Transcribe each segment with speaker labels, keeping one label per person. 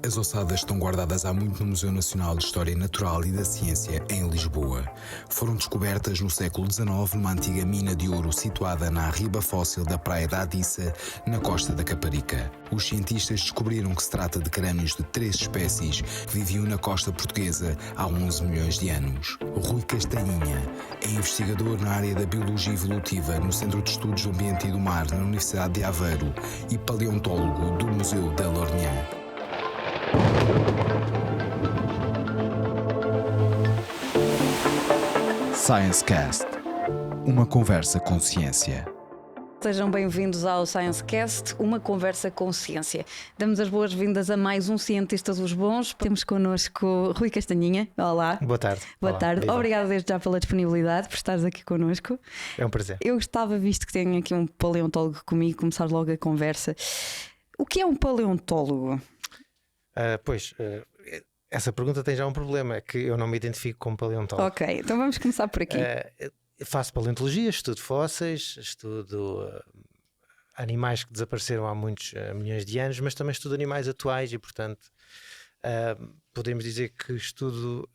Speaker 1: As ossadas estão guardadas há muito no Museu Nacional de História Natural e da Ciência, em Lisboa. Foram descobertas no século XIX numa antiga mina de ouro situada na arriba fóssil da Praia da Adiça, na costa da Caparica. Os cientistas descobriram que se trata de crânios de 3 espécies que viviam na costa portuguesa há 11 milhões de anos. Rui Castanhinha é investigador na área da Biologia Evolutiva no Centro de Estudos do Ambiente e do Mar na Universidade de Aveiro e paleontólogo do Museu da Lourinhã. ScienceCast, uma conversa com ciência.
Speaker 2: Sejam bem-vindos ao ScienceCast, uma conversa com ciência. Damos as boas-vindas a mais um Cientista dos Bons. Temos connosco Rui Castanhinha. Olá.
Speaker 3: Boa tarde.
Speaker 2: Boa
Speaker 3: Olá.
Speaker 2: tarde.
Speaker 3: Viva.
Speaker 2: Obrigada desde já pela disponibilidade, por estares aqui connosco.
Speaker 3: É um prazer.
Speaker 2: Eu gostava, visto que tenho aqui um paleontólogo comigo, começar logo a conversa. O que é um paleontólogo?
Speaker 3: Essa pergunta tem já um problema, é que eu não me identifico como paleontólogo.
Speaker 2: Ok, então vamos começar por aqui.
Speaker 3: Faço paleontologia, estudo fósseis, estudo animais que desapareceram há muitos milhões de anos, mas também estudo animais atuais e, portanto, podemos dizer que estudo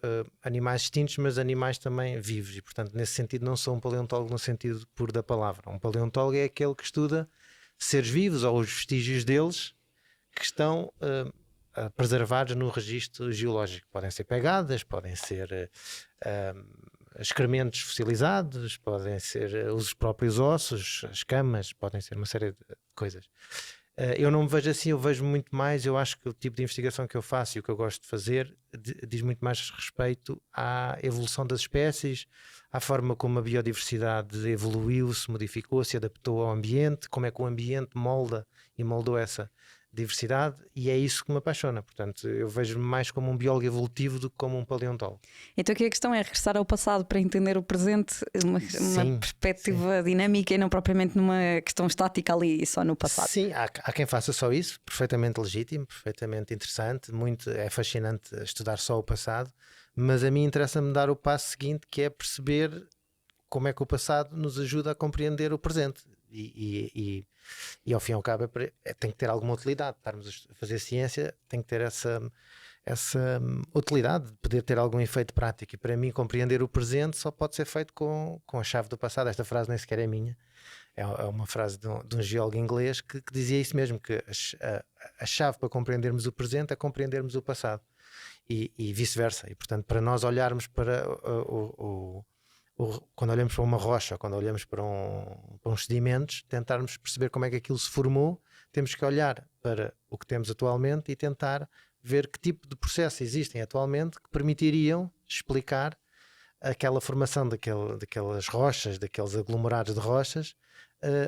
Speaker 3: animais extintos, mas animais também vivos. E, portanto, nesse sentido, não sou um paleontólogo no sentido puro da palavra. Um paleontólogo é aquele que estuda seres vivos ou os vestígios deles que estão preservados no registro geológico. Podem ser pegadas, podem ser excrementos fossilizados, podem ser os próprios ossos, as camas, podem ser uma série de coisas. Eu não me vejo assim, eu vejo muito mais, eu acho que o tipo de investigação que eu faço e o que eu gosto de fazer diz muito mais respeito à evolução das espécies, à forma como a biodiversidade evoluiu, se modificou, se adaptou ao ambiente, como é que o ambiente molda e moldou essa diversidade, e é isso que me apaixona. Portanto, eu vejo-me mais como um biólogo evolutivo do que como um paleontólogo.
Speaker 2: Então aqui a questão é regressar ao passado para entender o presente, uma perspectiva dinâmica e não propriamente numa questão estática ali só no passado.
Speaker 3: Sim, há quem faça só isso, perfeitamente legítimo, perfeitamente interessante, é fascinante estudar só o passado, mas a mim interessa-me dar o passo seguinte, que é perceber como é que o passado nos ajuda a compreender o presente. E ao fim e ao cabo tem que ter alguma utilidade. Estarmos a fazer ciência tem que ter essa utilidade de poder ter algum efeito prático, e para mim compreender o presente só pode ser feito com a chave do passado. Esta frase nem sequer é minha, é uma frase de um geólogo inglês que dizia isso mesmo, que a chave para compreendermos o presente é compreendermos o passado e vice-versa. E portanto, para nós olharmos para quando olhamos para uma rocha, quando olhamos para uns sedimentos, tentarmos perceber como é que aquilo se formou, temos que olhar para o que temos atualmente e tentar ver que tipo de processos existem atualmente que permitiriam explicar aquela formação daquelas rochas, daqueles aglomerados de rochas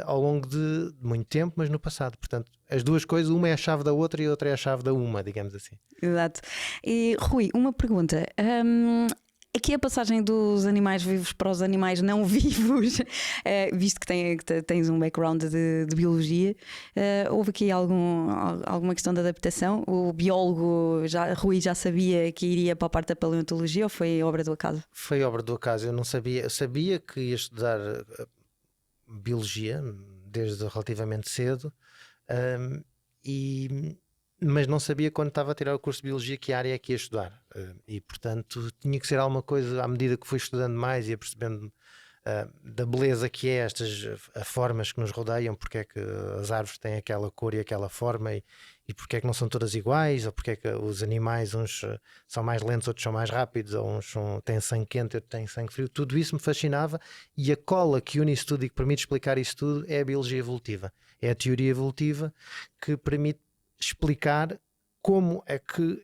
Speaker 3: ao longo de muito tempo, mas no passado. Portanto, as duas coisas, uma é a chave da outra e a outra é a chave da uma, digamos assim.
Speaker 2: Exato. E Rui, uma pergunta. Aqui a passagem dos animais vivos para os animais não vivos, visto que tens um background de biologia, houve aqui alguma questão de adaptação? O biólogo Rui já sabia que iria para a parte da paleontologia ou foi obra do acaso?
Speaker 3: Foi obra do acaso, eu não sabia. Eu sabia que ia estudar biologia desde relativamente cedo, mas não sabia quando estava a tirar o curso de biologia que área é que ia estudar, e portanto tinha que ser alguma coisa. À medida que fui estudando mais e ia percebendo da beleza que é estas formas que nos rodeiam, porque é que as árvores têm aquela cor e aquela forma, e porque é que não são todas iguais, ou porque é que os animais, uns são mais lentos, outros são mais rápidos, ou uns têm sangue quente, outros têm sangue frio. Tudo isso me fascinava, e a cola que une isso tudo e que permite explicar isso tudo é a biologia evolutiva, é a teoria evolutiva que permite explicar como é que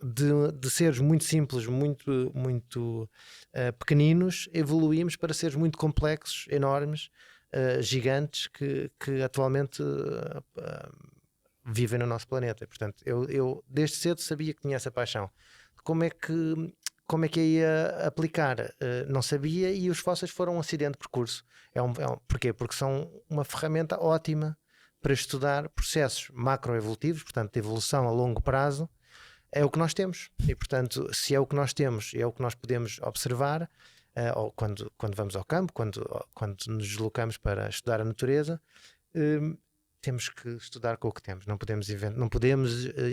Speaker 3: de seres muito simples, muito pequeninos, evoluímos para seres muito complexos, enormes, gigantes, que atualmente vivem no nosso planeta. Portanto, eu desde cedo sabia que tinha essa paixão. Como é que ia aplicar? Não sabia, e os fósseis foram um acidente de percurso. Porquê? Porque são uma ferramenta ótima para estudar processos macroevolutivos, portanto de evolução a longo prazo. É o que nós temos, e portanto, se é o que nós temos, é o que nós podemos observar, ou quando vamos ao campo, quando nos deslocamos para estudar a natureza, temos que estudar com o que temos, não podemos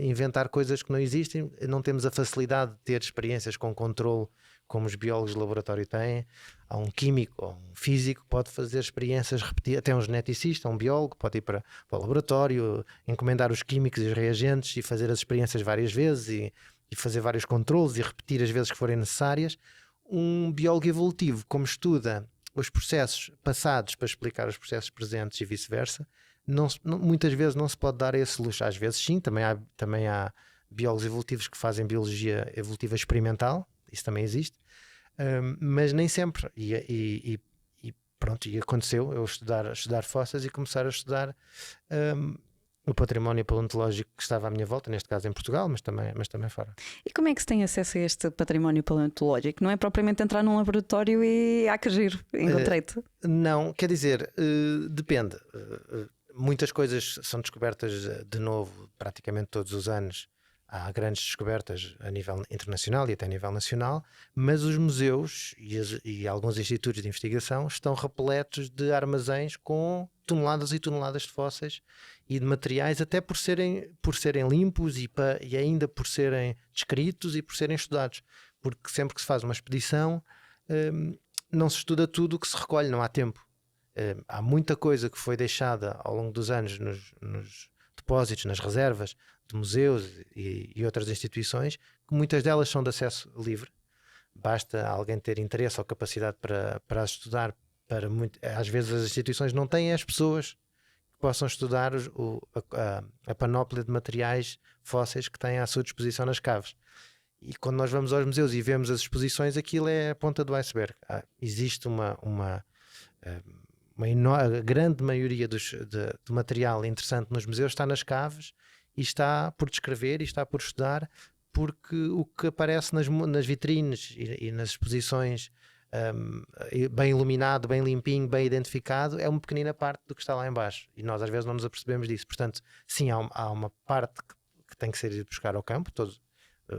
Speaker 3: inventar coisas que não existem, não temos a facilidade de ter experiências com controle como os biólogos de laboratório têm. Há um químico ou um físico que pode fazer experiências repetidas, até um geneticista, um biólogo pode ir para o laboratório, encomendar os químicos e os reagentes e fazer as experiências várias vezes e fazer vários controles e repetir as vezes que forem necessárias. Um biólogo evolutivo, como estuda os processos passados para explicar os processos presentes e vice-versa, muitas vezes não se pode dar esse luxo. Às vezes sim, também há biólogos evolutivos que fazem biologia evolutiva experimental, isso também existe, mas nem sempre. E pronto, e aconteceu eu estudar fósseis e começar a estudar o património paleontológico que estava à minha volta, neste caso em Portugal, mas também fora.
Speaker 2: E como é que se tem acesso a este património paleontológico? Não é propriamente entrar num laboratório e que giro, encontrei-te?
Speaker 3: Não, quer dizer, depende. Muitas coisas são descobertas de novo praticamente todos os anos. Há grandes descobertas a nível internacional e até a nível nacional, mas os museus e alguns institutos de investigação estão repletos de armazéns com toneladas e toneladas de fósseis e de materiais, até por serem limpos e ainda por serem descritos e por serem estudados. Porque sempre que se faz uma expedição, não se estuda tudo o que se recolhe, não há tempo. Há muita coisa que foi deixada ao longo dos anos nos depósitos, nas reservas de museus e outras instituições, que muitas delas são de acesso livre. Basta alguém ter interesse ou capacidade para as estudar. Às vezes as instituições não têm as pessoas que possam estudar a panóplia de materiais fósseis que têm à sua disposição nas caves. E quando nós vamos aos museus e vemos as exposições, aquilo é a ponta do iceberg. Existe a grande maioria do material interessante nos museus está nas caves e está por descrever e está por estudar, porque o que aparece nas vitrines e nas exposições, bem iluminado, bem limpinho, bem identificado, é uma pequenina parte do que está lá em baixo e nós às vezes não nos apercebemos disso. Portanto, sim, há uma parte que tem que ser ir buscar ao campo. Todo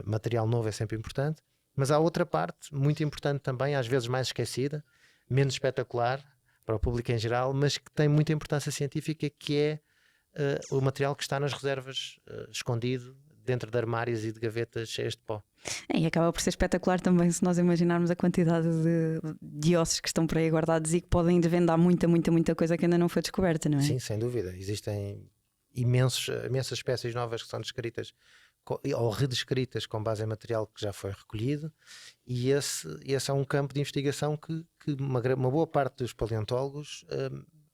Speaker 3: material novo é sempre importante, mas há outra parte muito importante também, às vezes mais esquecida, menos espetacular para o público em geral, mas que tem muita importância científica, que é o material que está nas reservas, escondido dentro de armários e de gavetas cheias de pó.
Speaker 2: E acaba por ser espetacular também se nós imaginarmos a quantidade de ossos que estão por aí guardados e que podem desvendar muita coisa que ainda não foi descoberta, não é?
Speaker 3: Sim, sem dúvida. Existem imensas espécies novas que são descritas ou redescritas com base em material que já foi recolhido, e esse é um campo de investigação que uma boa parte dos paleontólogos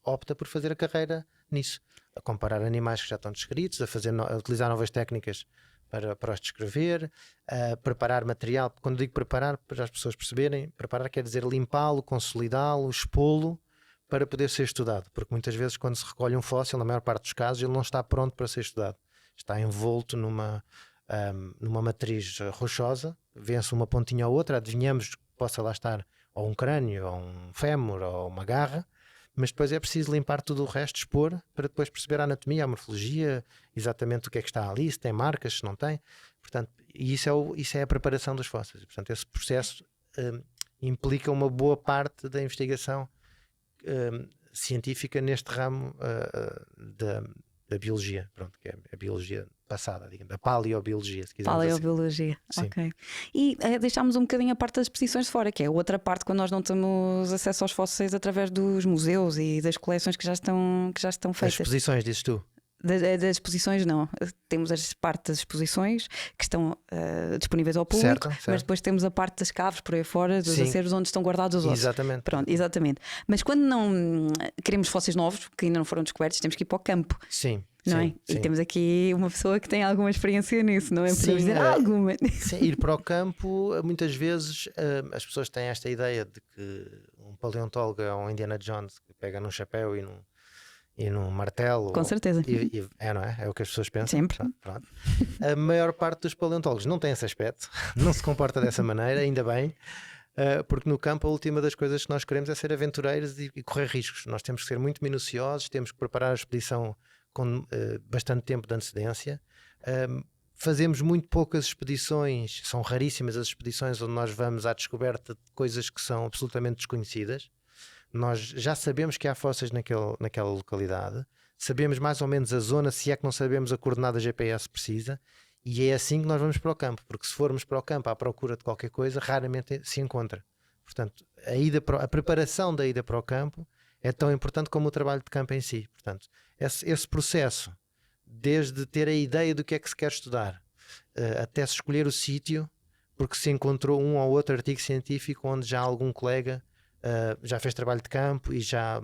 Speaker 3: opta por fazer a carreira nisso, a comparar animais que já estão descritos, a utilizar novas técnicas para os descrever, a preparar material. Quando digo preparar, para as pessoas perceberem, preparar quer dizer limpá-lo, consolidá-lo, expô-lo para poder ser estudado, porque muitas vezes quando se recolhe um fóssil, na maior parte dos casos, ele não está pronto para ser estudado. Está envolto numa matriz rochosa, vê-se uma pontinha ou outra, adivinhamos que possa lá estar ou um crânio, ou um fémur, ou uma garra, mas depois é preciso limpar tudo o resto, expor, para depois perceber a anatomia, a morfologia, exatamente o que é que está ali, se tem marcas, se não tem. Portanto, isso é a preparação dos fósseis. Portanto, esse processo implica uma boa parte da investigação científica neste ramo da biologia, pronto, que é a biologia passada, digamos, a paleobiologia, se quisermos.
Speaker 2: Paleobiologia,
Speaker 3: assim.
Speaker 2: ok. E deixámos um bocadinho a parte das exposições de fora, que é a outra parte quando nós não temos acesso aos fósseis através dos museus e das coleções que já estão feitas.
Speaker 3: As exposições, dizes tu?
Speaker 2: Das exposições não, temos as partes das exposições que estão disponíveis ao público,
Speaker 3: certo.
Speaker 2: mas depois temos a parte das caves por aí fora, dos acervos onde estão guardados os ossos.
Speaker 3: Exatamente.
Speaker 2: Pronto, exatamente. Mas quando não queremos fósseis novos, que ainda não foram descobertos, temos que ir para o campo.
Speaker 3: Sim.
Speaker 2: Não
Speaker 3: sim,
Speaker 2: é?
Speaker 3: sim.
Speaker 2: E temos aqui uma pessoa que tem alguma experiência nisso, não é? Podemos dizer alguma.
Speaker 3: Sim, ir para o campo, muitas vezes as pessoas têm esta ideia de que um paleontólogo é um Indiana Jones que pega num chapéu e num martelo.
Speaker 2: Com certeza.
Speaker 3: Não é? É o que as pessoas pensam.
Speaker 2: Sempre.
Speaker 3: Pronto. A maior parte dos paleontólogos não tem esse aspecto, não se comporta dessa maneira, ainda bem. Porque no campo a última das coisas que nós queremos é ser aventureiros e correr riscos. Nós temos que ser muito minuciosos, temos que preparar a expedição com bastante tempo de antecedência. Fazemos muito poucas expedições, são raríssimas as expedições onde nós vamos à descoberta de coisas que são absolutamente desconhecidas. Nós já sabemos que há fósseis naquela localidade, sabemos mais ou menos a zona, se é que não sabemos a coordenada GPS precisa, e é assim que nós vamos para o campo, porque se formos para o campo à procura de qualquer coisa, raramente se encontra. Portanto, a preparação da ida para o campo é tão importante como o trabalho de campo em si. Portanto, esse processo, desde ter a ideia do que é que se quer estudar, até se escolher o sítio, porque se encontrou um ou outro artigo científico onde já algum colega já fez trabalho de campo e já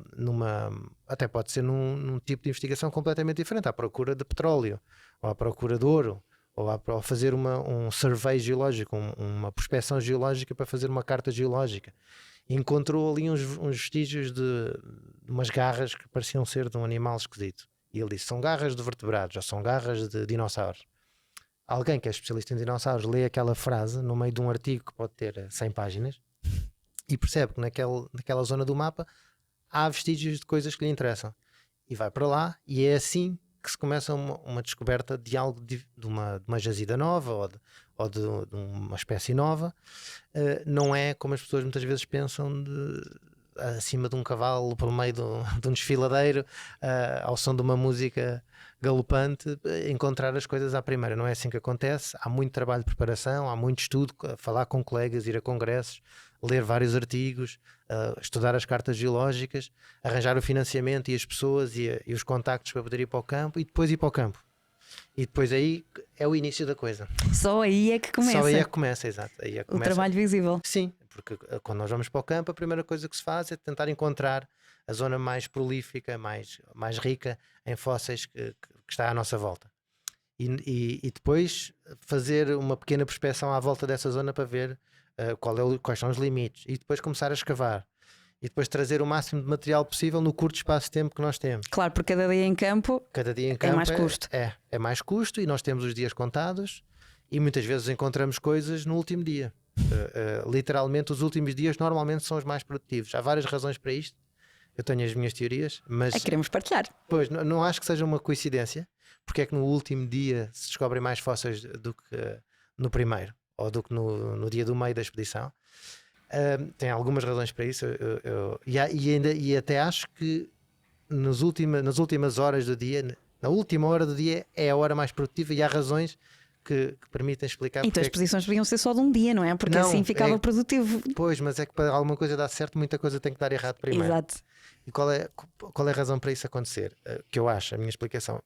Speaker 3: até pode ser num tipo de investigação completamente diferente, à procura de petróleo, ou à procura de ouro, ou a fazer um survey geológico, uma prospecção geológica para fazer uma carta geológica. Encontrou ali uns vestígios de umas garras que pareciam ser de um animal esquisito. E ele disse, são garras de vertebrados, ou são garras de dinossauros. Alguém que é especialista em dinossauros lê aquela frase no meio de um artigo que pode ter 100 páginas e percebe que naquela zona do mapa há vestígios de coisas que lhe interessam. E vai para lá, e é assim que se começa uma descoberta de algo, de uma jazida nova ou de uma espécie nova. Não é como as pessoas muitas vezes pensam, acima de um cavalo por meio de um desfiladeiro, ao som de uma música galopante, encontrar as coisas à primeira. Não é assim que acontece. Há muito trabalho de preparação, há muito estudo, falar com colegas, ir a congressos, ler vários artigos, estudar as cartas geológicas, arranjar o financiamento e as pessoas e os contactos para poder ir para o campo, e depois ir para o campo. E depois aí é o início da coisa.
Speaker 2: Só aí é que começa.
Speaker 3: Só aí é que começa, exato. Aí é que
Speaker 2: o trabalho visível.
Speaker 3: Sim, porque quando nós vamos para o campo, a primeira coisa que se faz é tentar encontrar a zona mais prolífica, mais rica em fósseis que está à nossa volta. E depois fazer uma pequena prospeção à volta dessa zona para ver quais são os limites. E depois começar a escavar. E depois trazer o máximo de material possível no curto espaço de tempo que nós temos.
Speaker 2: Claro, porque cada dia em campo é mais custo.
Speaker 3: É mais custo, e nós temos os dias contados, e muitas vezes encontramos coisas no último dia. Literalmente os últimos dias normalmente são os mais produtivos. Há várias razões para isto. Eu tenho as minhas teorias, mas
Speaker 2: queremos partilhar.
Speaker 3: Pois, não acho que seja uma coincidência. Porque é que no último dia se descobrem mais fósseis do que no primeiro, ou do que no dia do meio da expedição. Tem algumas razões para isso. E até acho que nas últimas horas do dia, na última hora do dia, é a hora mais produtiva, e há razões que permitem explicar.
Speaker 2: Então as expedições podiam ser só de um dia, não é? Porque não, assim ficava produtivo.
Speaker 3: Pois, mas é que para alguma coisa dar certo, muita coisa tem que dar errado primeiro.
Speaker 2: Exato.
Speaker 3: E qual é a razão para isso acontecer? Que eu acho, a minha explicação.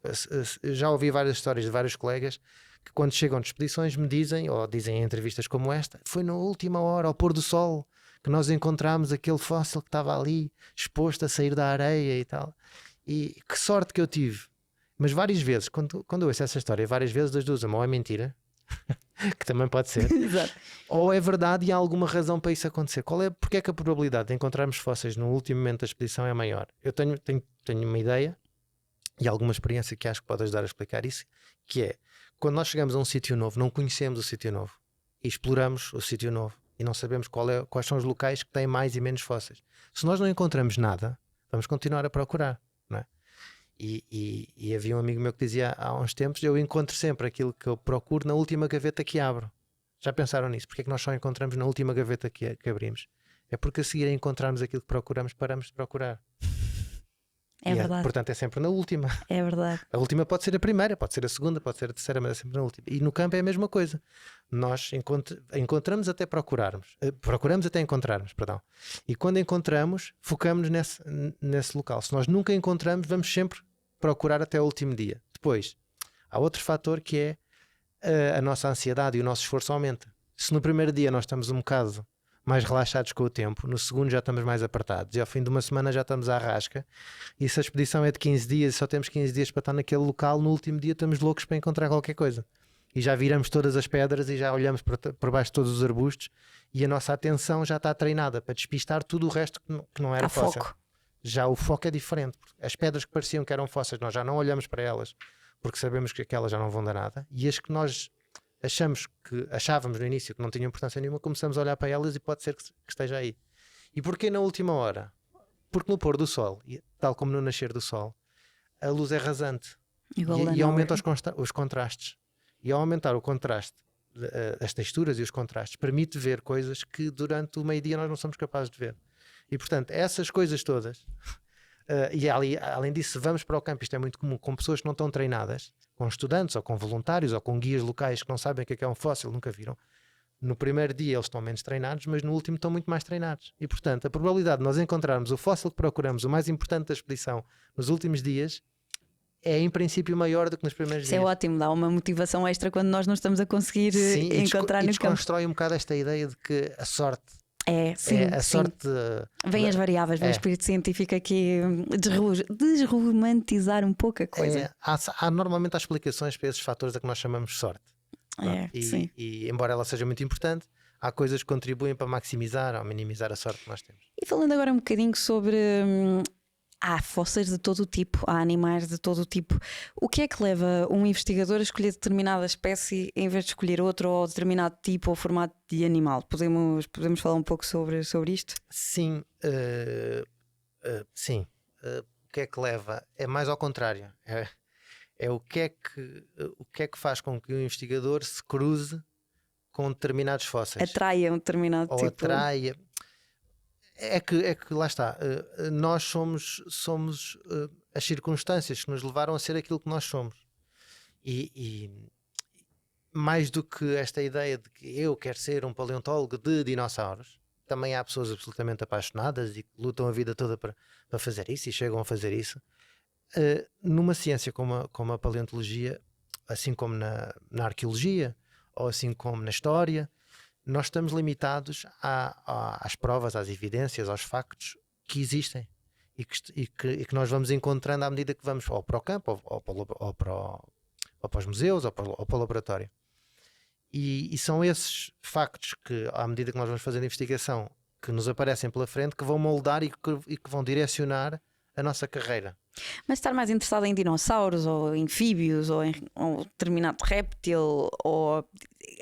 Speaker 3: Eu já ouvi várias histórias de vários colegas que, quando chegam de expedições, me dizem, ou dizem em entrevistas como esta, foi na última hora, ao pôr do sol, que nós encontramos aquele fóssil que estava ali, exposto a sair da areia e tal. E que sorte que eu tive. Mas várias vezes, quando eu ouço essa história, várias vezes das duas, ou é mentira, que também pode ser, ou é verdade e há alguma razão para isso acontecer. Porque é que a probabilidade de encontrarmos fósseis no último momento da expedição é maior? Eu tenho uma ideia e alguma experiência que acho que pode ajudar a explicar isso, que é, quando nós chegamos a um sítio novo, não conhecemos o sítio novo e exploramos o sítio novo e não sabemos quais são os locais que têm mais e menos fósseis. Se nós não encontramos nada, vamos continuar a procurar, não é? E havia um amigo meu que dizia há uns tempos, eu encontro sempre aquilo que eu procuro na última gaveta que abro. Já pensaram nisso? Porque é que nós só encontramos na última gaveta que abrimos? É porque a seguir a encontrarmos aquilo que procuramos, paramos de procurar.
Speaker 2: É verdade.
Speaker 3: Portanto é sempre na última.
Speaker 2: É verdade.
Speaker 3: A última pode ser a primeira, pode ser a segunda, pode ser a terceira, mas é sempre na última. E no campo é a mesma coisa. Nós encontramos até procurarmos. Procuramos até encontrarmos, perdão. E quando encontramos, focamos-nos nesse local. Se nós nunca encontramos, vamos sempre procurar até o último dia. Depois, há outro fator que é a nossa ansiedade, e o nosso esforço aumenta. Se no primeiro dia nós estamos um bocado mais relaxados com o tempo, no segundo já estamos mais apertados, e ao fim de uma semana já estamos à rasca, e se a expedição é de 15 dias e só temos 15 dias para estar naquele local, no último dia estamos loucos para encontrar qualquer coisa. E já viramos todas as pedras e já olhamos por baixo de todos os arbustos, e a nossa atenção já está treinada para despistar tudo o resto que não era fóssil.
Speaker 2: Foco.
Speaker 3: Já o foco é diferente. As pedras que pareciam que eram fósseis, nós já não olhamos para elas, porque sabemos que aquelas já não vão dar nada, e as que nós achávamos no início que não tinham importância nenhuma, começamos a olhar para elas e pode ser que esteja aí. E porquê na última hora? Porque no pôr do sol, tal como no nascer do sol, a luz é rasante e aumenta os contrastes. E ao aumentar o contraste, as texturas e os contrastes, permite ver coisas que durante o meio-dia nós não somos capazes de ver. E portanto, essas coisas todas E além disso, vamos para o campo, isto é muito comum, com pessoas que não estão treinadas, com estudantes ou com voluntários ou com guias locais que não sabem o que é um fóssil, nunca viram. No primeiro dia eles estão menos treinados, mas no último estão muito mais treinados. E portanto, a probabilidade de nós encontrarmos o fóssil que procuramos, o mais importante da expedição, nos últimos dias, é em princípio maior do que nos primeiros
Speaker 2: Isso
Speaker 3: dias.
Speaker 2: é ótimo, dá uma motivação extra quando nós não estamos a conseguir encontrar no campo.
Speaker 3: Desconstrói um bocado esta ideia de que a sorte
Speaker 2: sorte. Vêm as variáveis, vem o espírito científico aqui desromantizar um pouco a coisa.
Speaker 3: Normalmente há explicações para esses fatores a que nós chamamos sorte. E embora ela seja muito importante, há coisas que contribuem para maximizar ou minimizar a sorte que nós temos.
Speaker 2: E falando agora um bocadinho sobre há fósseis de todo o tipo, há animais de todo o tipo. O que é que leva um investigador a escolher determinada espécie em vez de escolher outro ou determinado tipo ou formato de animal? Podemos falar um pouco sobre isto?
Speaker 3: Sim, sim. O que é que leva? É mais ao contrário. É o que é que faz com que o investigador se cruze com determinados fósseis.
Speaker 2: Atraia um determinado
Speaker 3: ou
Speaker 2: tipo.
Speaker 3: Atraia. É que lá está. Nós somos as circunstâncias que nos levaram a ser aquilo que nós somos. E mais do que esta ideia de que eu quero ser um paleontólogo de dinossauros, também há pessoas absolutamente apaixonadas e que lutam a vida toda para fazer isso e chegam a fazer isso. Numa ciência como a paleontologia, assim como na arqueologia ou assim como na história, nós estamos limitados às provas, às evidências, aos factos que existem e que nós vamos encontrando à medida que vamos ou para o campo ou para os museus ou para o laboratório. E são esses factos que, à medida que nós vamos fazendo investigação, que nos aparecem pela frente, que vão moldar e que vão direcionar a nossa carreira.
Speaker 2: Mas estar mais interessado em dinossauros ou em anfíbios ou em um determinado réptil, ou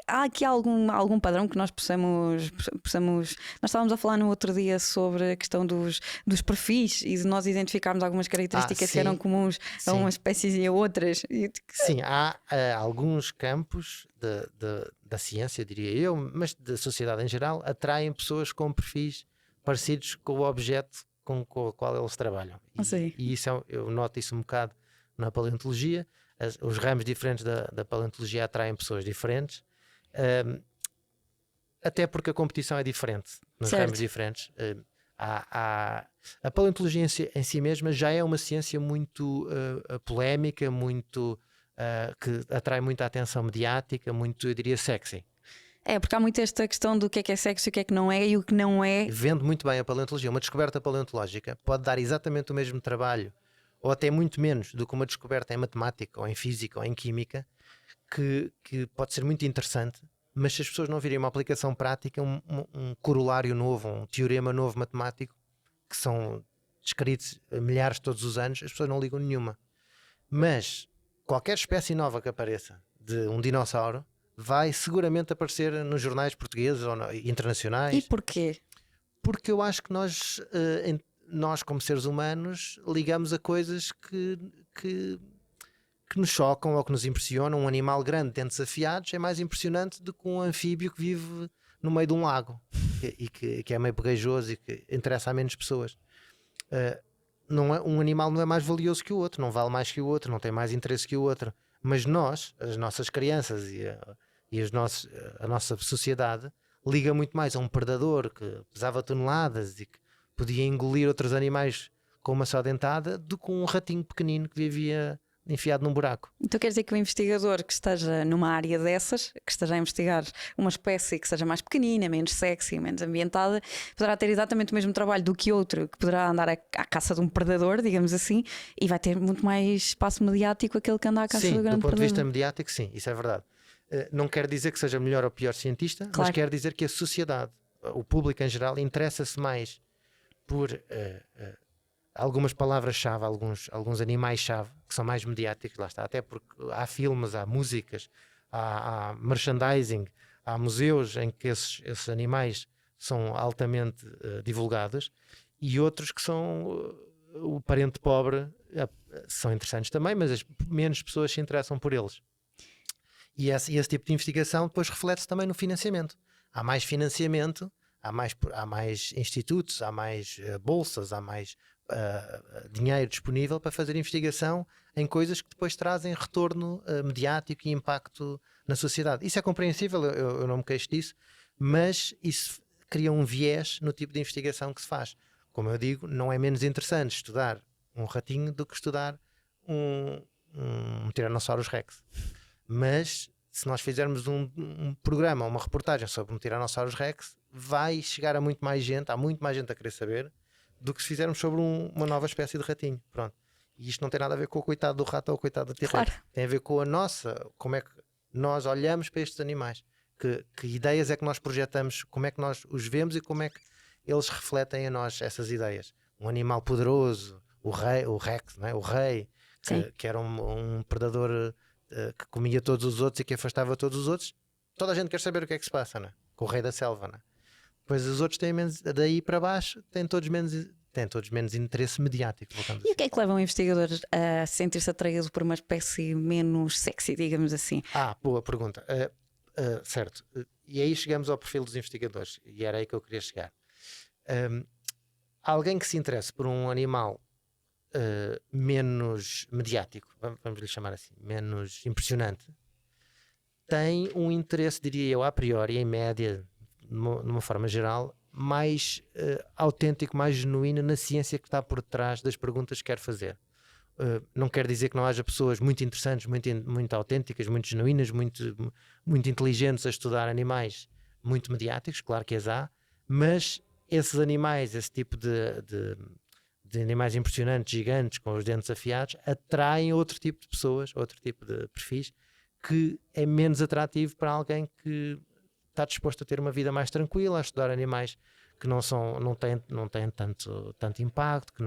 Speaker 2: há aqui algum padrão que nós possamos. Nós estávamos a falar no outro dia sobre a questão dos perfis e de nós identificarmos algumas características que eram comuns a umas espécies e a outras.
Speaker 3: Sim, há alguns campos da ciência, diria eu, mas da sociedade em geral, atraem pessoas com perfis parecidos com o objeto com o qual eles trabalham. E isso eu noto isso um bocado na paleontologia. Os ramos diferentes da paleontologia atraem pessoas diferentes, até porque a competição é diferente nos ramos diferentes. A paleontologia em si mesma já é uma ciência muito polémica, muito que atrai muita atenção mediática, muito, eu diria, sexy.
Speaker 2: Porque há muito esta questão do que é sexo e o que é que não é, e o que não é.
Speaker 3: Vende muito bem a paleontologia. Uma descoberta paleontológica pode dar exatamente o mesmo trabalho, ou até muito menos, do que uma descoberta em matemática, ou em física, ou em química, que pode ser muito interessante, mas se as pessoas não virem uma aplicação prática, um corolário novo, um teorema novo matemático, que são descritos milhares todos os anos, as pessoas não ligam nenhuma. Mas qualquer espécie nova que apareça de um dinossauro vai seguramente aparecer nos jornais portugueses ou internacionais.
Speaker 2: E porquê?
Speaker 3: Porque eu acho que nós como seres humanos ligamos a coisas que nos chocam ou que nos impressionam. Um animal grande, dentes afiados, é mais impressionante do que um anfíbio que vive no meio de um lago e que é meio pegajoso e que interessa a menos pessoas. Um animal não é mais valioso que o outro, não vale mais que o outro, não tem mais interesse que o outro. Mas as nossas crianças e a nossa sociedade liga muito mais a um predador que pesava toneladas e que podia engolir outros animais com uma só dentada do que um ratinho pequenino que vivia enfiado num buraco.
Speaker 2: Então quer dizer que o investigador que esteja numa área dessas, que esteja a investigar uma espécie que seja mais pequenina, menos sexy, menos ambientada, poderá ter exatamente o mesmo trabalho do que outro que poderá andar à caça de um predador, digamos assim, e vai ter muito mais espaço mediático aquele que anda à caça do grande predador. Sim, do ponto
Speaker 3: de vista mediático, sim, isso é verdade. Não quer dizer que seja melhor ou pior cientista, claro, mas quer dizer que a sociedade, o público em geral, interessa-se mais por algumas palavras-chave, alguns animais-chave que são mais mediáticos, lá está, até porque há filmes, há músicas, há merchandising, há museus em que esses animais são altamente divulgados, e outros que são o parente pobre são interessantes também, mas menos pessoas se interessam por eles. E esse tipo de investigação depois reflete-se também no financiamento. Há mais financiamento, há mais institutos, há mais bolsas, há mais dinheiro disponível para fazer investigação em coisas que depois trazem retorno mediático e impacto na sociedade. Isso é compreensível, eu não me queixo disso, mas isso cria um viés no tipo de investigação que se faz. Como eu digo, não é menos interessante estudar um ratinho do que estudar um Tyrannosaurus Rex. Mas se nós fizermos um programa, uma reportagem sobre um Tyrannosaurus Rex, vai chegar a muito mais gente, há muito mais gente a querer saber do que se fizermos sobre uma nova espécie de ratinho. Pronto. E isto não tem nada a ver com o coitado do rato ou o coitado da T-Rex.
Speaker 2: Claro.
Speaker 3: Tem a ver com como é que nós olhamos para estes animais. Que ideias é que nós projetamos, como é que nós os vemos e como é que eles refletem a nós essas ideias. Um animal poderoso, o Rex, não é? O rei, que era um predador que comia todos os outros e que afastava todos os outros. Toda a gente quer saber o que é que se passa, não é? Com o rei da selva, não é? Pois os outros têm menos, daí para baixo, têm todos menos interesse mediático.
Speaker 2: E o que é que leva um investigador a sentir-se atraído por uma espécie menos sexy, digamos assim?
Speaker 3: Boa pergunta. Certo. E aí chegamos ao perfil dos investigadores, e era aí que eu queria chegar. Alguém que se interesse por um animal menos mediático, vamos lhe chamar assim, menos impressionante, tem um interesse, diria eu, a priori, em média, numa forma geral, mais autêntico, mais genuíno na ciência que está por trás das perguntas que quer fazer. Não quer dizer que não haja pessoas muito interessantes, muito autênticas, muito genuínas, muito inteligentes a estudar animais muito mediáticos, claro que as há, mas esses animais, esse tipo de animais impressionantes, gigantes, com os dentes afiados, atraem outro tipo de pessoas, outro tipo de perfis, que é menos atrativo para alguém que está disposto a ter uma vida mais tranquila, a estudar animais que não têm tanto impacto, que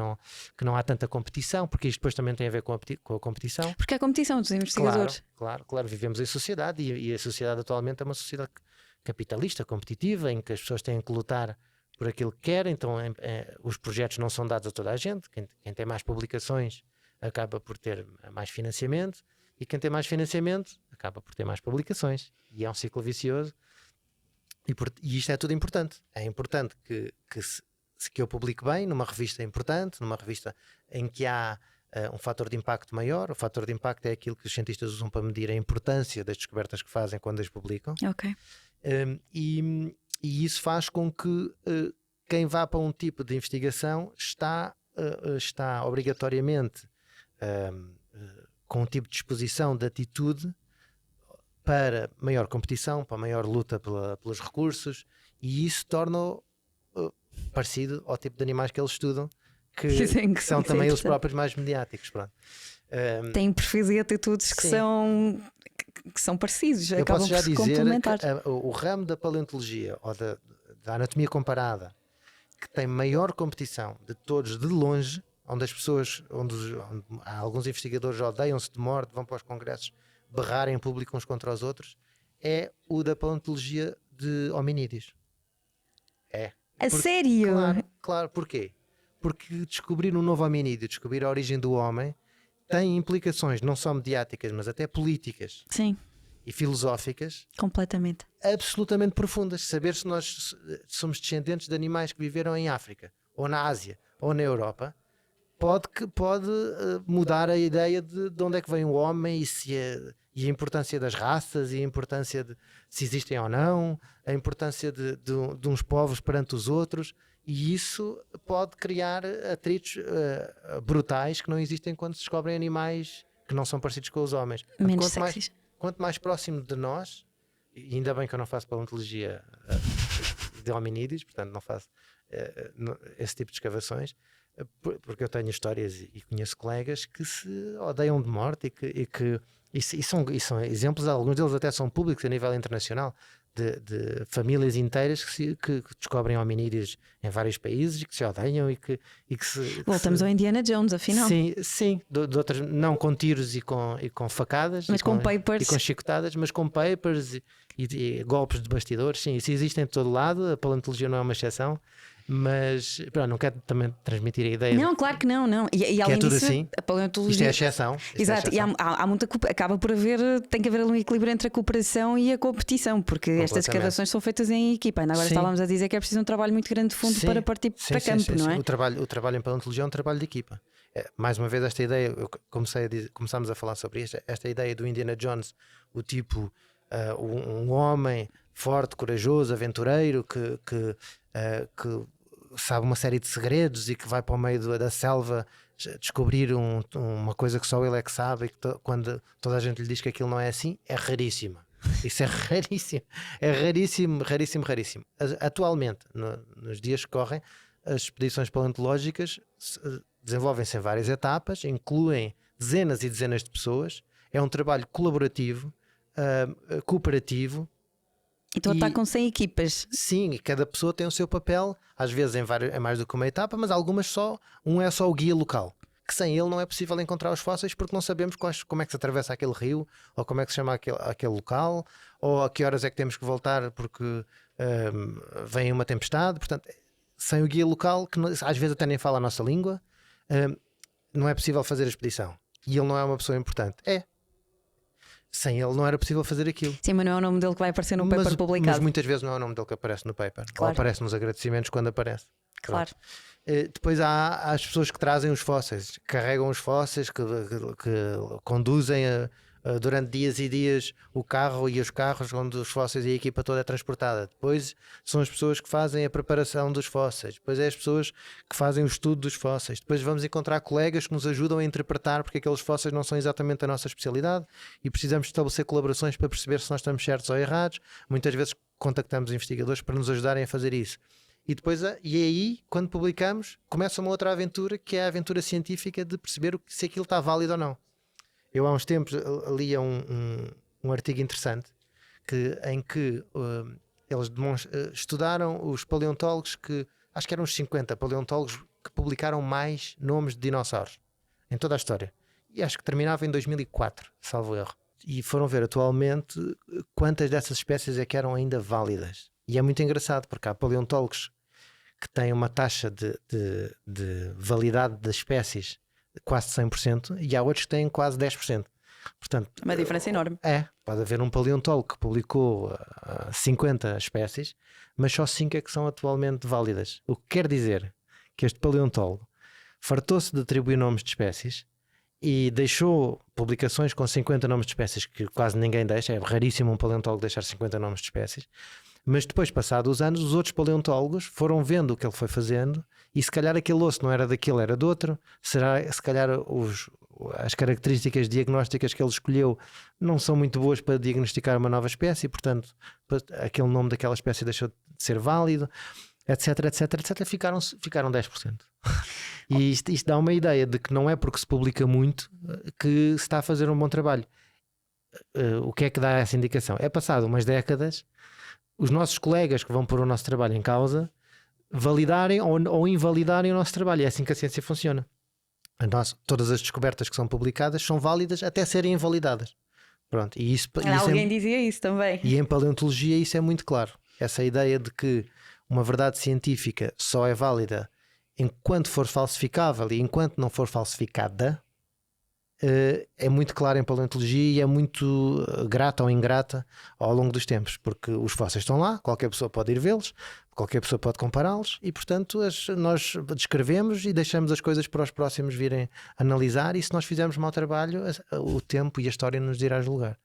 Speaker 3: não há tanta competição, porque isto depois também tem a ver com a competição.
Speaker 2: Porque há competição dos investigadores.
Speaker 3: Claro, vivemos em sociedade e a sociedade atualmente é uma sociedade capitalista, competitiva, em que as pessoas têm que lutar por aquilo que querem, então os projetos não são dados a toda a gente, quem tem mais publicações acaba por ter mais financiamento, e quem tem mais financiamento acaba por ter mais publicações, e é um ciclo vicioso. E isto é tudo importante. É importante que eu publique bem numa revista importante, numa revista em que há um fator de impacto maior. O fator de impacto é aquilo que os cientistas usam para medir a importância das descobertas que fazem quando as publicam.
Speaker 2: Ok.
Speaker 3: E isso faz com que quem vá para um tipo de investigação está obrigatoriamente com um tipo de disposição, de atitude para maior competição, para maior luta pelos recursos, e isso torna-o parecido ao tipo de animais que eles estudam, que são também os próprios mais mediáticos.
Speaker 2: Têm perfis e atitudes que são parecidos,
Speaker 3: eu
Speaker 2: acabam
Speaker 3: posso já
Speaker 2: por se
Speaker 3: dizer
Speaker 2: complementar.
Speaker 3: Que o ramo da paleontologia ou da anatomia comparada que tem maior competição de todos de longe, onde as pessoas, onde alguns investigadores odeiam-se de morte, vão para os congressos berrar em público uns contra os outros, é o da paleontologia de hominídeos.
Speaker 2: Sério?
Speaker 3: Claro, porquê? Porque descobrir um novo hominídeo, descobrir a origem do homem, tem implicações não só mediáticas, mas até políticas.
Speaker 2: Sim.
Speaker 3: E filosóficas
Speaker 2: Completamente.
Speaker 3: absolutamente profundas. Saber se nós somos descendentes de animais que viveram em África, ou na Ásia, ou na Europa, pode mudar a ideia de onde é que vem o homem e a importância das raças, e a importância de se existem ou não, a importância de uns povos perante os outros, e isso pode criar atritos brutais que não existem quando se descobrem animais que não são parecidos com os homens.
Speaker 2: Menos sexys.
Speaker 3: Quanto mais próximo de nós, e ainda bem que eu não faço paleontologia de hominídeos, portanto não faço esse tipo de escavações, porque eu tenho histórias e conheço colegas que se odeiam de morte e são exemplos, alguns deles até são públicos a nível internacional, de famílias inteiras que descobrem hominídeos em vários países e que se odeiam e que
Speaker 2: Voltamos ao Indiana Jones, afinal.
Speaker 3: Sim, de outras, não com tiros e com facadas,
Speaker 2: mas com papers,
Speaker 3: e com chicotadas, mas com papers e golpes de bastidores. Sim, isso existe em todo lado, a paleontologia não é uma exceção. Mas pronto, não quero também transmitir a ideia
Speaker 2: Não, claro que não, não. E além
Speaker 3: tudo
Speaker 2: disso,
Speaker 3: assim.
Speaker 2: a paleontologia.
Speaker 3: Isto é exceção. Isto é
Speaker 2: Exato, e
Speaker 3: exceção.
Speaker 2: há muita acaba por haver, tem que haver um equilíbrio entre a cooperação e a competição, porque estas
Speaker 3: Completamente.
Speaker 2: escavações são feitas em equipa. Ainda agora
Speaker 3: Sim.
Speaker 2: estávamos a dizer que é preciso um trabalho muito grande de fundo
Speaker 3: Sim,
Speaker 2: para partir
Speaker 3: sim,
Speaker 2: para
Speaker 3: sim,
Speaker 2: campo,
Speaker 3: sim,
Speaker 2: não
Speaker 3: sim.
Speaker 2: é?
Speaker 3: O trabalho em paleontologia é um trabalho de equipa. Mais uma vez, esta ideia, começámos a falar sobre isto, esta ideia do Indiana Jones, o tipo, um homem forte, corajoso, aventureiro, que sabe uma série de segredos e que vai para o meio da selva descobrir uma coisa que só ele é que sabe, e que quando toda a gente lhe diz que aquilo não é assim, é raríssimo. Isso é raríssimo. É raríssimo, raríssimo, raríssimo. Atualmente, nos dias que correm, as expedições paleontológicas desenvolvem-se em várias etapas, incluem dezenas e dezenas de pessoas. É um trabalho colaborativo, cooperativo.
Speaker 2: Então está com 100 equipas.
Speaker 3: Sim, e cada pessoa tem o seu papel, às vezes em mais do que uma etapa, mas algumas só. Um é só o guia local, que sem ele não é possível encontrar os fósseis, porque não sabemos como é que se atravessa aquele rio, ou como é que se chama aquele local, ou a que horas é que temos que voltar porque vem uma tempestade. Portanto, sem o guia local, que às vezes até nem fala a nossa língua, não é possível fazer a expedição. E ele não é uma pessoa importante. Sem ele não era possível fazer aquilo.
Speaker 2: Sim, mas não é o nome dele que vai aparecer no paper publicado.
Speaker 3: Mas muitas vezes não é o nome dele que aparece no paper.
Speaker 2: Claro.
Speaker 3: Ou aparece nos agradecimentos quando aparece.
Speaker 2: Claro.
Speaker 3: Depois há as pessoas que trazem os fósseis, que carregam os fósseis, que conduzem durante dias e dias o carro e os carros onde os fósseis e a equipa toda é transportada. Depois são as pessoas que fazem a preparação dos fósseis. Depois é as pessoas que fazem o estudo dos fósseis. Depois vamos encontrar colegas que nos ajudam a interpretar porque aqueles fósseis não são exatamente a nossa especialidade e precisamos estabelecer colaborações para perceber se nós estamos certos ou errados. Muitas vezes contactamos investigadores para nos ajudarem a fazer isso. E depois, aí, quando publicamos, começa uma outra aventura, que é a aventura científica de perceber se aquilo está válido ou não. Eu há uns tempos lia um artigo interessante em que eles estudaram os paleontólogos acho que eram uns 50 paleontólogos que publicaram mais nomes de dinossauros em toda a história. E acho que terminava em 2004, salvo erro. E foram ver atualmente quantas dessas espécies é que eram ainda válidas. E é muito engraçado, porque há paleontólogos que têm uma taxa de validade das espécies de quase 100% e há outros que têm quase 10%. Portanto,
Speaker 2: Uma diferença enorme.
Speaker 3: Pode haver um paleontólogo que publicou 50 espécies, mas só 5 é que são atualmente válidas. O que quer dizer que este paleontólogo fartou-se de atribuir nomes de espécies e deixou publicações com 50 nomes de espécies que quase ninguém deixa. É raríssimo um paleontólogo deixar 50 nomes de espécies. Mas depois, passados os anos, os outros paleontólogos foram vendo o que ele foi fazendo e se calhar aquele osso não era daquele, era de outro. Se calhar as características diagnósticas que ele escolheu não são muito boas para diagnosticar uma nova espécie e, portanto, aquele nome daquela espécie deixou de ser válido, etc, etc, etc. Ficaram 10%. E isto dá uma ideia de que não é porque se publica muito que se está a fazer um bom trabalho. O que é que dá essa indicação? É passado umas décadas, os nossos colegas que vão pôr o nosso trabalho em causa validarem ou invalidarem o nosso trabalho. É assim que a ciência funciona. Todas as descobertas que são publicadas são válidas até serem invalidadas. Pronto, e
Speaker 2: Alguém dizia isso também.
Speaker 3: E em paleontologia isso é muito claro. Essa ideia de que uma verdade científica só é válida enquanto for falsificável e enquanto não for falsificada é muito claro em paleontologia e é muito grata ou ingrata ao longo dos tempos, porque os fósseis estão lá, qualquer pessoa pode ir vê-los, qualquer pessoa pode compará-los e, portanto, nós descrevemos e deixamos as coisas para os próximos virem analisar, e se nós fizermos mau trabalho, o tempo e a história nos dirá julgar.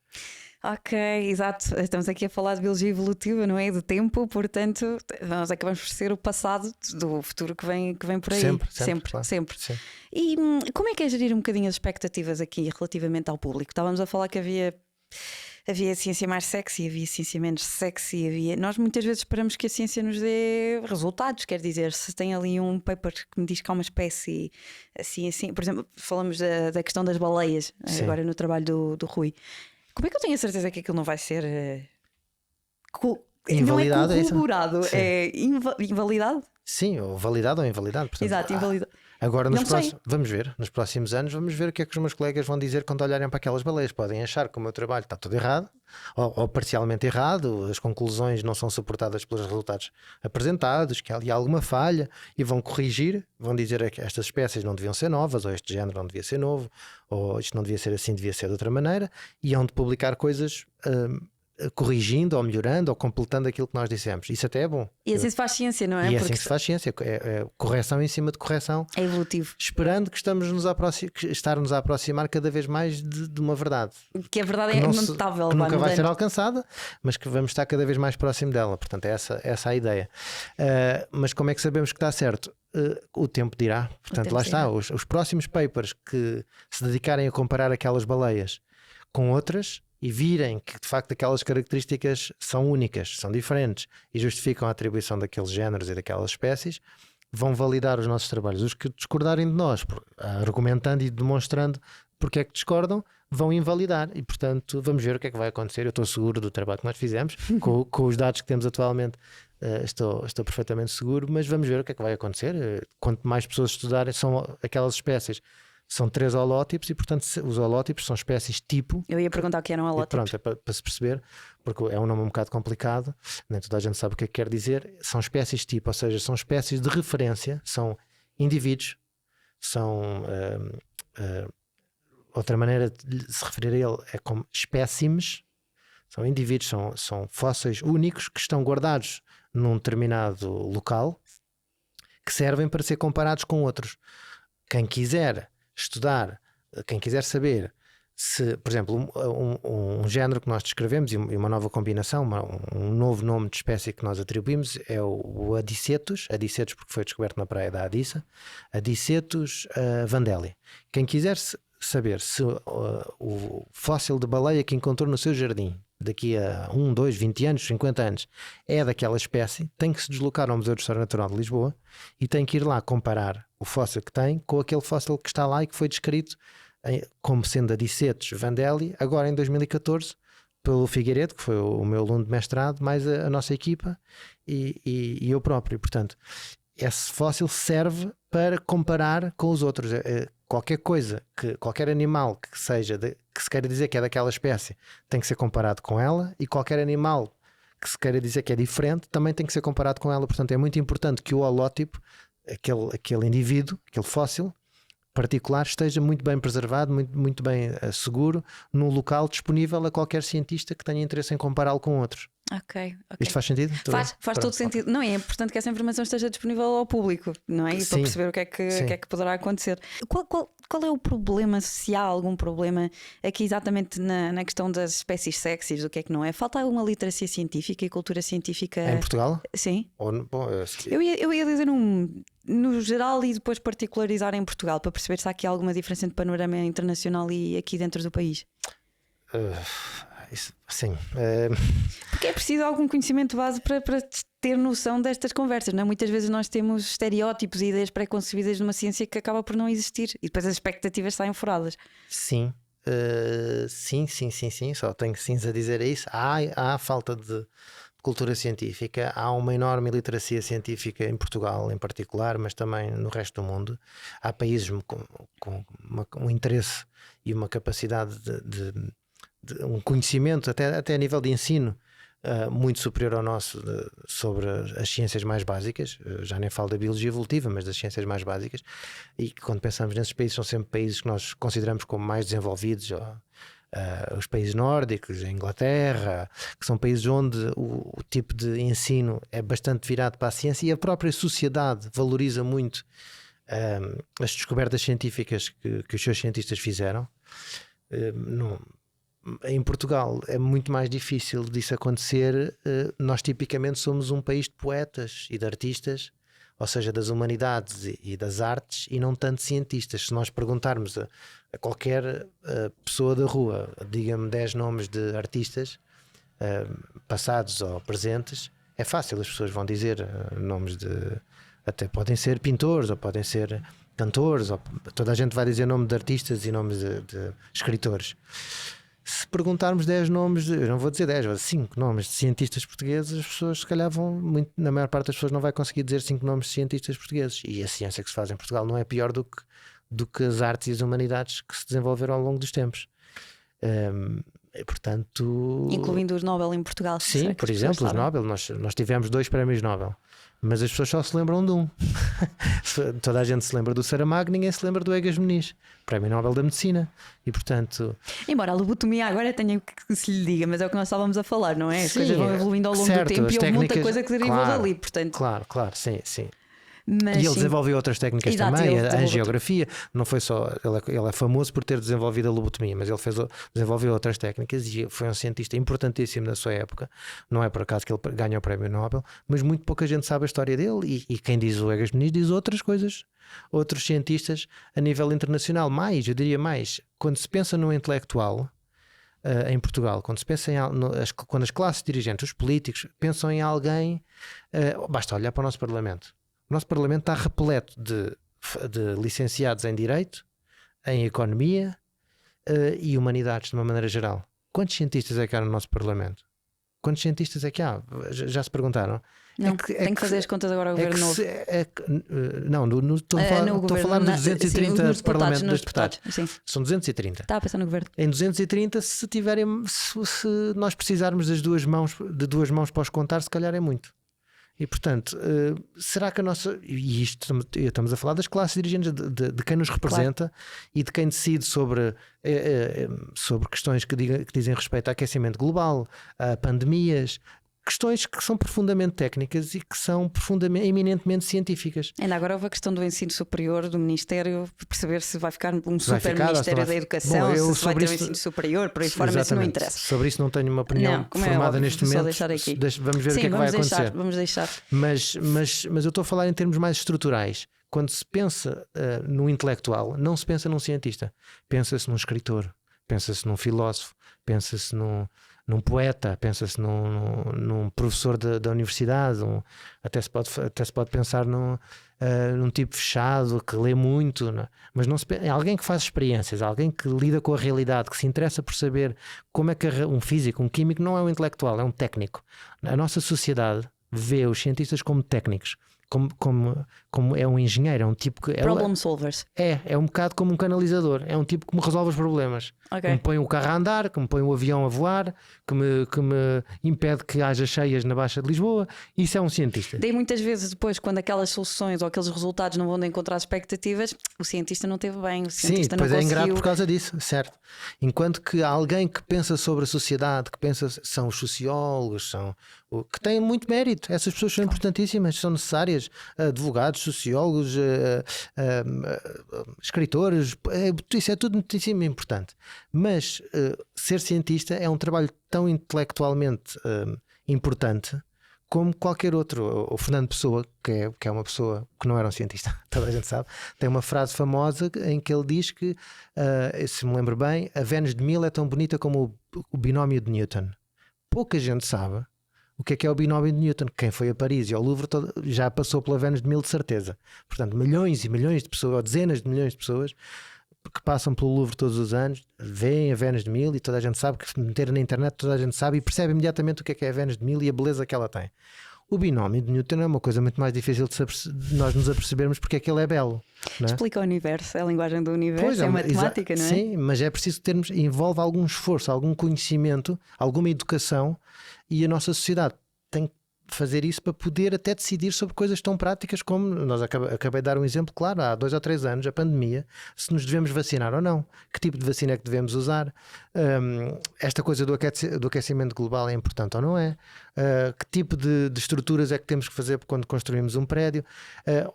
Speaker 2: Ok, exato. Estamos aqui a falar de biologia evolutiva, não é? De tempo, portanto, nós acabamos por ser o passado do futuro que vem por aí.
Speaker 3: Sempre. Claro.
Speaker 2: Sempre.
Speaker 3: Sim.
Speaker 2: E como é que é gerir um bocadinho as expectativas aqui relativamente ao público? Estávamos a falar que havia ciência mais sexy, havia ciência menos sexy, nós muitas vezes esperamos que a ciência nos dê resultados, quer dizer, se tem ali um paper que me diz que há uma espécie assim, por exemplo, falamos da questão das baleias, agora no trabalho do Rui. Como é que eu tenho a certeza que aquilo não vai ser
Speaker 3: invalidado?
Speaker 2: Não é corroborado, é invalidado?
Speaker 3: Sim, ou validado ou invalidado. Portanto,
Speaker 2: Exato, invalidado.
Speaker 3: Agora,
Speaker 2: Não sei.
Speaker 3: vamos ver, nos próximos anos, vamos ver o que é que os meus colegas vão dizer quando olharem para aquelas baleias. Podem achar que o meu trabalho está tudo errado, ou parcialmente errado, as conclusões não são suportadas pelos resultados apresentados, que há ali alguma falha, e vão corrigir, vão dizer que estas espécies não deviam ser novas, ou este género não devia ser novo, ou isto não devia ser assim, devia ser de outra maneira, e hão de publicar coisas corrigindo ou melhorando ou completando aquilo que nós dissemos. Isso até é bom.
Speaker 2: E assim se faz ciência, não é?
Speaker 3: E é assim que se faz ciência, é correção em cima de correção,
Speaker 2: É evolutivo.
Speaker 3: esperando que estar-nos a aproximar cada vez mais de uma verdade
Speaker 2: Que a verdade
Speaker 3: que
Speaker 2: é
Speaker 3: não
Speaker 2: imutável.
Speaker 3: que nunca vai ser
Speaker 2: mudando.
Speaker 3: alcançada, mas que vamos estar cada vez mais próximo dela. Portanto, é essa a ideia. Mas como é que sabemos que está certo? O tempo dirá. Portanto,
Speaker 2: tempo
Speaker 3: lá está.
Speaker 2: dirá.
Speaker 3: Os próximos papers que se dedicarem a comparar aquelas baleias com outras e virem que de facto aquelas características são únicas, são diferentes e justificam a atribuição daqueles géneros e daquelas espécies, vão validar os nossos trabalhos. Os que discordarem de nós, argumentando e demonstrando porque é que discordam, vão invalidar e, portanto, vamos ver o que é que vai acontecer. Eu estou seguro do trabalho que nós fizemos, com os dados que temos atualmente, estou perfeitamente seguro, mas vamos ver o que é que vai acontecer. Quanto mais pessoas estudarem, são aquelas espécies. São 3 holótipos e, portanto, os holótipos são espécies tipo.
Speaker 2: Eu ia perguntar o que eram holótipos.
Speaker 3: Pronto, é para se perceber, porque é um nome um bocado complicado, nem toda a gente sabe o que é que quer dizer. São espécies tipo, ou seja, são espécies de referência, são indivíduos, são. Outra maneira de se referir a ele é como espécimes, são indivíduos, são fósseis únicos que estão guardados num determinado local que servem para ser comparados com outros. Quem quiser estudar, quem quiser saber se, por exemplo, um género que nós descrevemos e uma nova combinação, um novo nome de espécie que nós atribuímos é o Adicetus porque foi descoberto na praia da Adissa, Adicetus vandeli. Quem quiser saber se o fóssil de baleia que encontrou no seu jardim daqui a 1, 2, 20 anos, 50 anos é daquela espécie, tem que se deslocar ao Museu de História Natural de Lisboa e tem que ir lá comparar o fóssil que tem com aquele fóssil que está lá e que foi descrito como sendo Adicetus vandeli, agora em 2014 pelo Figueiredo, que foi o meu aluno de mestrado, mais a nossa equipa e eu próprio. Portanto, esse fóssil serve para comparar com os outros. Qualquer coisa, qualquer animal que se queira dizer que é daquela espécie tem que ser comparado com ela, e qualquer animal que se queira dizer que é diferente também tem que ser comparado com ela. Portanto, é muito importante que o holótipo, aquele indivíduo, aquele fóssil particular, esteja muito bem preservado, muito bem seguro, num local disponível a qualquer cientista que tenha interesse em compará-lo com outros.
Speaker 2: Ok.
Speaker 3: Isto faz sentido?
Speaker 2: Faz todo sentido. Não, é importante que essa informação esteja disponível ao público, não é? E para perceber o que é que poderá acontecer. Qual é o problema, se há algum problema aqui exatamente na questão das espécies sexys, do que é que não é? Falta alguma literacia científica e cultura científica?
Speaker 3: Em Portugal?
Speaker 2: Sim.
Speaker 3: Bom,
Speaker 2: Eu ia dizer no geral e depois particularizar em Portugal, para perceber se há aqui alguma diferença entre panorama internacional e aqui dentro do país.
Speaker 3: Sim.
Speaker 2: Porque é preciso algum conhecimento base para ter noção destas conversas, não é? Muitas vezes nós temos estereótipos e ideias pré-concebidas de uma ciência que acaba por não existir e depois as expectativas saem furadas.
Speaker 3: Sim. Sim. Só tenho sims a dizer isso. Há falta de cultura científica, há uma enorme iliteracia científica em Portugal em particular, mas também no resto do mundo. Há países com um interesse e uma capacidade de um conhecimento até a nível de ensino muito superior ao nosso sobre as ciências mais básicas. Já nem falo da biologia evolutiva, mas das ciências mais básicas, e que quando pensamos nesses países são sempre países que nós consideramos como mais desenvolvidos, os países nórdicos, a Inglaterra, que são países onde o tipo de ensino é bastante virado para a ciência, e a própria sociedade valoriza muito as descobertas científicas que os seus cientistas fizeram. Em Portugal é muito mais difícil disso acontecer. Nós tipicamente somos um país de poetas e de artistas, ou seja, das humanidades e das artes, e não tanto cientistas. Se nós perguntarmos a qualquer pessoa da rua, diga-me 10 nomes de artistas passados ou presentes, é fácil, as pessoas vão dizer nomes até podem ser pintores ou podem ser cantores, toda a gente vai dizer nome de artistas e nomes de escritores. Se perguntarmos 10 nomes, eu não vou dizer 10, vou dizer 5 nomes de cientistas portugueses, as pessoas se calhar na maior parte das pessoas não vai conseguir dizer 5 nomes de cientistas portugueses. E a ciência que se faz em Portugal não é pior do que as artes e as humanidades que se desenvolveram ao longo dos tempos. E, portanto,
Speaker 2: incluindo os Nobel em Portugal.
Speaker 3: Sim, por exemplo, os Nobel. Nós tivemos 2 prémios Nobel, mas as pessoas só se lembram de um. Toda a gente se lembra do Saramago, ninguém se lembra do Egas Muniz, prémio Nobel da Medicina. E portanto,
Speaker 2: embora a lobotomia agora tenha que se lhe diga, mas é o que nós estávamos a falar, não é? As coisas vão evoluindo ao longo do tempo e houve muita coisa que derivou dali, portanto.
Speaker 3: Claro, sim.
Speaker 2: Mas,
Speaker 3: e ele desenvolveu outras técnicas. Exato, também, a angiografia. Não foi só. Ele é famoso por ter desenvolvido a lobotomia, mas ele desenvolveu outras técnicas e foi um cientista importantíssimo na sua época. Não é por acaso que ele ganha o prémio Nobel, mas muito pouca gente sabe a história dele. E quem diz o Egas Muniz diz outras coisas. Outros cientistas a nível internacional. Eu diria mais, quando se pensa no intelectual em Portugal, quando se pensa quando as classes dirigentes, os políticos, pensam em alguém, basta olhar para o nosso Parlamento. O nosso Parlamento está repleto de licenciados em Direito, em Economia e Humanidades, de uma maneira geral. Quantos cientistas é que há no nosso Parlamento? Quantos cientistas é que há? Já se perguntaram?
Speaker 2: Não, tem que fazer as contas agora ao governo novo.
Speaker 3: Não, estou a falar dos 230 dos deputados.
Speaker 2: Sim.
Speaker 3: São 230.
Speaker 2: Está a pensar no governo.
Speaker 3: Em 230, se nós precisarmos de duas mãos para os contar, se calhar é muito. E portanto, será que a nossa. E isto estamos a falar das classes dirigentes, de quem nos representa, claro, e de quem decide sobre questões que dizem respeito a aquecimento global, a pandemias, questões que são profundamente técnicas e que são eminentemente científicas.
Speaker 2: Ainda agora houve a questão do ensino superior, do Ministério, perceber se vai ficar um super Ministério da Educação, se vai ter um ensino superior, por aí fora, mas isso não interessa.
Speaker 3: Sobre isso não tenho uma opinião formada neste momento. Vamos ver o que é que vai acontecer.
Speaker 2: Vamos deixar.
Speaker 3: Mas eu estou a falar em termos mais estruturais. Quando se pensa no intelectual, não se pensa num cientista. Pensa-se num escritor, pensa-se num filósofo, pensa-se num poeta, pensa-se num professor da universidade, até se pode pensar num tipo fechado que lê muito, não? Mas é alguém que faz experiências, alguém que lida com a realidade, que se interessa por saber como é que um físico, um químico não é um intelectual, é um técnico. A nossa sociedade vê os cientistas como técnicos, como é um engenheiro, é um tipo que
Speaker 2: problem solvers.
Speaker 3: É um bocado como um canalizador, é um tipo que me resolve os problemas, que me põe o carro a andar, que me põe o avião a voar, que me impede que haja cheias na Baixa de Lisboa. Isso é um cientista.
Speaker 2: Daí muitas vezes depois, quando aquelas soluções ou aqueles resultados não vão de encontrar as expectativas, o cientista não teve bem, o cientista não conseguiu.
Speaker 3: Sim, depois é ingrato por causa disso, certo. Enquanto que alguém que pensa sobre a sociedade, que pensa, são os sociólogos, que têm muito mérito. Essas pessoas são importantíssimas, são necessárias. Advogados, sociólogos, escritores, isso é tudo muitíssimo importante. Mas ser cientista é um trabalho tão intelectualmente importante como qualquer outro. O Fernando Pessoa, que é uma pessoa que não era um cientista, toda a gente sabe, tem uma frase famosa em que ele diz que, se me lembro bem, a Vênus de Milo é tão bonita como o binómio de Newton. Pouca gente sabe o que é o binómio de Newton. Quem foi a Paris e ao Louvre já passou pela Vênus de Milo, de certeza. Portanto, milhões e milhões de pessoas, ou dezenas de milhões de pessoas que passam pelo Louvre todos os anos, veem a Vênus de Milo, e toda a gente sabe, que se meter na internet toda a gente sabe e percebe imediatamente o que é a Vênus de Milo e a beleza que ela tem. O binómio de Newton é uma coisa muito mais difícil de nós nos apercebermos porque é que ele é belo. Não é?
Speaker 2: Explica o universo, é a linguagem do universo, é matemática, não é?
Speaker 3: Sim, mas é preciso envolve algum esforço, algum conhecimento, alguma educação, e a nossa sociedade tem que fazer isso para poder até decidir sobre coisas tão práticas como, nós acabei de dar um exemplo claro, há 2 ou 3 anos, a pandemia, se nos devemos vacinar ou não, que tipo de vacina é que devemos usar, esta coisa do aquecimento global é importante ou não é, que tipo de estruturas é que temos que fazer quando construímos um prédio,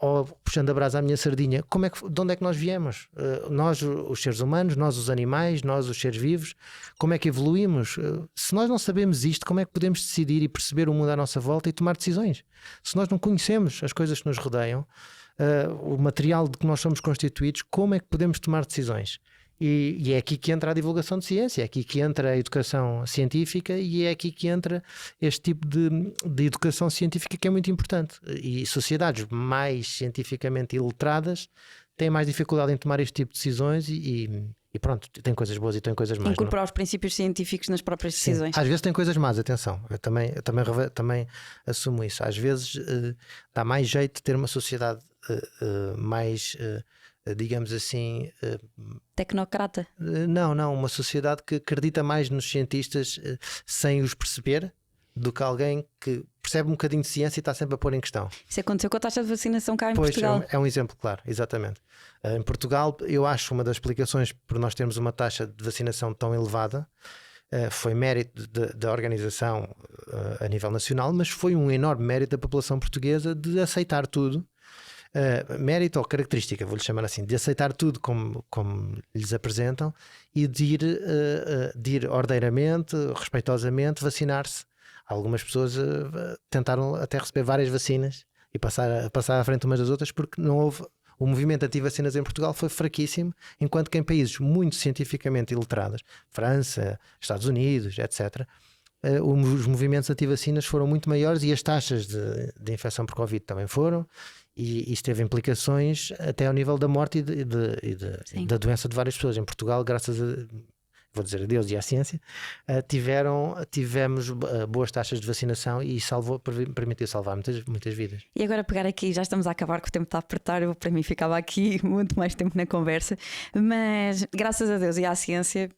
Speaker 3: ou puxando a brasa à minha sardinha, de onde é que nós viemos? Nós, os seres humanos, nós, os animais, nós, os seres vivos, como é que evoluímos? Se nós não sabemos isto, como é que podemos decidir e perceber o mundo à nossa volta e tomar decisões? Se nós não conhecemos as coisas que nos rodeiam, o material de que nós somos constituídos, como é que podemos tomar decisões? E é aqui que entra a divulgação de ciência, é aqui que entra a educação científica, e é aqui que entra este tipo de educação científica que é muito importante. E sociedades mais cientificamente iletradas têm mais dificuldade em tomar este tipo de decisões e E pronto, tem coisas boas e tem coisas más.
Speaker 2: Incorporar os princípios científicos nas próprias decisões.
Speaker 3: Às vezes tem coisas más, atenção, eu também assumo isso. Às vezes dá mais jeito de ter uma sociedade mais, digamos assim,
Speaker 2: tecnocrata.
Speaker 3: Não, uma sociedade que acredita mais nos cientistas sem os perceber, do que alguém que percebe um bocadinho de ciência e está sempre a pôr em questão.
Speaker 2: Isso aconteceu com a taxa de vacinação cá em
Speaker 3: Pois,
Speaker 2: Portugal.
Speaker 3: É um exemplo claro, exatamente. Em Portugal, eu acho uma das explicações por nós termos uma taxa de vacinação tão elevada foi mérito da organização a nível nacional, mas foi um enorme mérito da população portuguesa de aceitar tudo. Mérito ou característica, vou-lhe chamar assim, de aceitar tudo como lhes apresentam e de ir ordeiramente, respeitosamente, vacinar-se. Algumas pessoas tentaram até receber várias vacinas e passar à frente umas das outras, porque não houve. O movimento anti-vacinas em Portugal foi fraquíssimo, enquanto que em países muito cientificamente iletrados, França, Estados Unidos, etc., os movimentos anti-vacinas foram muito maiores e as taxas de infecção por Covid também foram, e isso teve implicações até ao nível da morte e da doença de várias pessoas. Em Portugal, graças a, vou dizer a Deus e à ciência, tivemos boas taxas de vacinação e permitiu salvar muitas vidas.
Speaker 2: E agora pegar aqui, já estamos a acabar, que o tempo está a apertar, para mim ficava aqui muito mais tempo na conversa, mas graças a Deus e à ciência,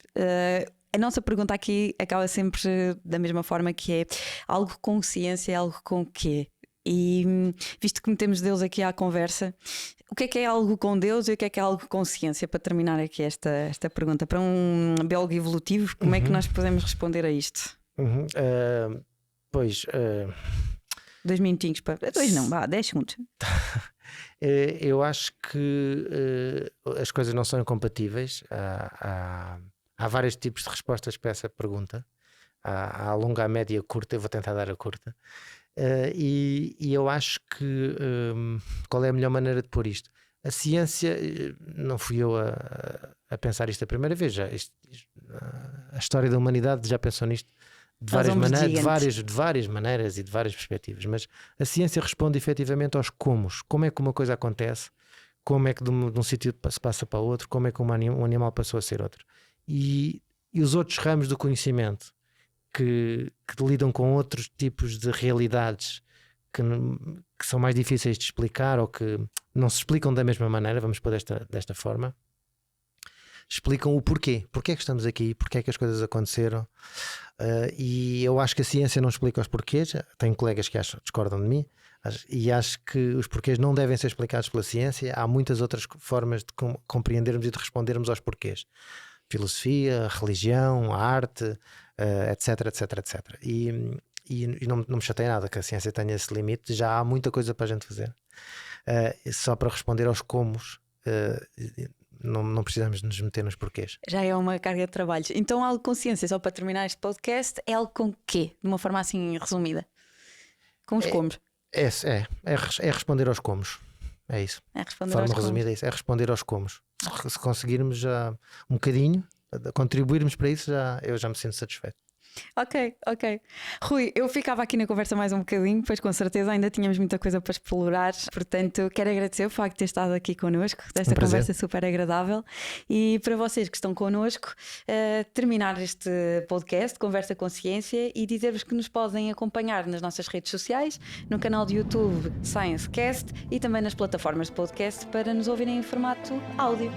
Speaker 2: a nossa pergunta aqui acaba sempre da mesma forma, que é algo com ciência, algo com quê? E visto que metemos Deus aqui à conversa, o que é algo com Deus e o que é algo com ciência? Para terminar aqui esta pergunta, para um biólogo evolutivo, como é que nós podemos responder a isto? 2 minutinhos para. 2 não, 10 segundos.
Speaker 3: Eu acho que as coisas não são incompatíveis. Há vários tipos de respostas para essa pergunta. Há a longa, a média, a curta. Eu vou tentar dar a curta. E eu acho que qual é a melhor maneira de pôr isto? A ciência, não fui eu a pensar isto a primeira vez. A história da humanidade já pensou nisto de várias maneiras e de várias perspectivas. Mas a ciência responde efetivamente aos comos. Como é que uma coisa acontece? Como é que de um sítio se passa para outro? Como é que um animal passou a ser outro? E os outros ramos do conhecimento que lidam com outros tipos de realidades que são mais difíceis de explicar ou que não se explicam da mesma maneira, vamos pôr desta forma, explicam o porquê. Porquê é que estamos aqui? Porquê é que as coisas aconteceram? E eu acho que a ciência não explica os porquês. Tenho colegas que discordam de mim e acho que os porquês não devem ser explicados pela ciência. Há muitas outras formas de compreendermos e de respondermos aos porquês. Filosofia, religião, arte, etc. E não me chateia nada que a ciência tenha esse limite. Já há muita coisa para a gente fazer. Só para responder aos comos, não precisamos nos meter nos porquês.
Speaker 2: Já é uma carga de trabalho. Então algo com ciência, só para terminar este podcast, é algo com quê? De uma forma assim resumida. Com os comos.
Speaker 3: É responder aos comos. É isso.
Speaker 2: É responder
Speaker 3: de forma
Speaker 2: aos
Speaker 3: resumida
Speaker 2: comos.
Speaker 3: É isso. É responder aos comos. Se conseguirmos já um bocadinho, contribuirmos para isso, eu já me sinto satisfeito.
Speaker 2: Ok. Rui, eu ficava aqui na conversa mais um bocadinho, pois com certeza ainda tínhamos muita coisa para explorar. Portanto, quero agradecer o facto de ter estado aqui connosco, desta conversa super agradável. E para vocês que estão connosco, terminar este podcast, Conversa com Ciência, e dizer-vos que nos podem acompanhar nas nossas redes sociais, no canal de YouTube ScienceCast e também nas plataformas de podcast para nos ouvirem em formato áudio.